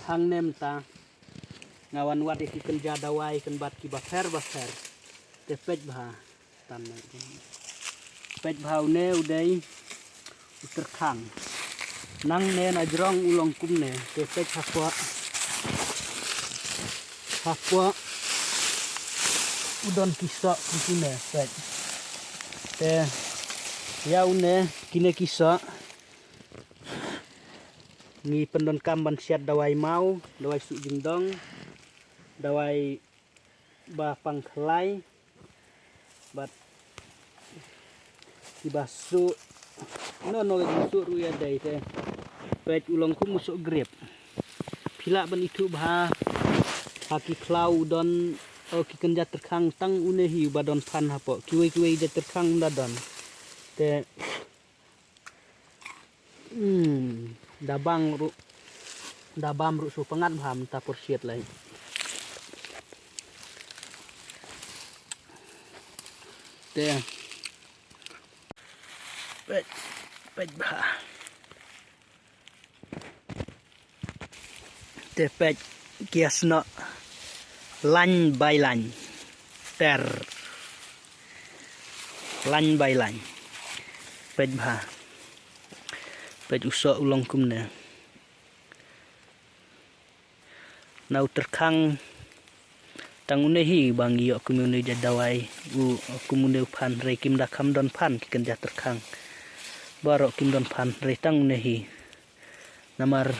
hang nem ta ngawan wat ikan jadawai ikan bat ki bafer te pej bha tan pej bha ne udai uterkhang nang ne na jrong ulong kum ne te pej hapwa udon kisa kusine pej te yau ne kine kisa ngi pendon kam ban siat dawai mau dawai su jingdong dawai ba pangklai bat ibasu no su ruya dai te pej ulong kum musuk grip pila ban itu bha haki klau don ki kenja terkhang tang unehi badon phan hapo kiwe je terkhang dadon te dabam ru su pangat bham ta porsiat lai te pej bha te pej kiasno lany by lany ter lany by lany pej bha pej uso ulong kum ne nau terkhang tangune hi bang yo kumune jadawai u kumune phan re kim da kham don phan ki kan ja terkhang baro kim don phan re tangune hi namar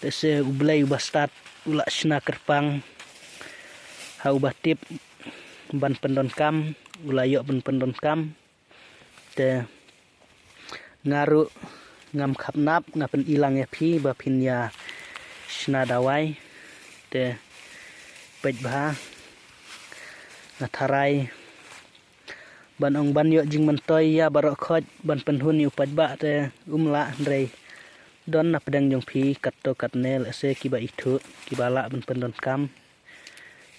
tese ublai bastat ula shna kerpang hau batip ban pendon kam ulayo ban pendon kam te ngaru ngam khapnap ngapen ilang ya phi ba phin ya shna dawai te pej bha natharai ban ong ban yo jing man toy ya barok khoj ban penhun yu paj ba te umla ndrei don na pedang jong phi kat to kat nel ase ki ba ithu ki bala ban pendon kam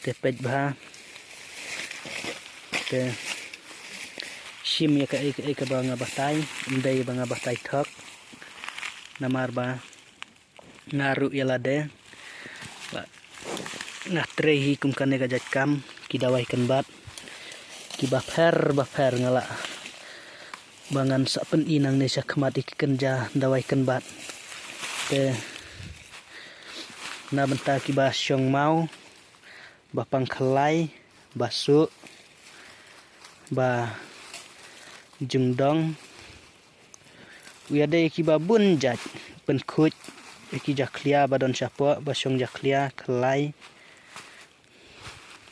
te pej bha te shim ya ka banga batai ndai banga batai thok namar ba ngaru yalade ba ngatre hi kum kane ga jat kam ki dawai kan bat ki bafer ngala bangan sa pen inang ne sa khmat ik kenja dawai kan bat te na benta ki ba syong mau ba pangkhlai basu ba jungdong wiade ki ba bun jat pen khuj ki jaklia badon chapo ba syong jaklia khlai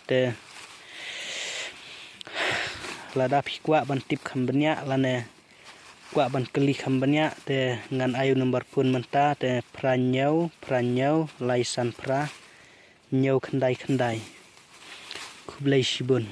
te lada phikwa ban tip khambanya lane kwa ban keli khambanya te ngan ayu number pun menta te pranyau laisan pra nyau khandai khublai shibun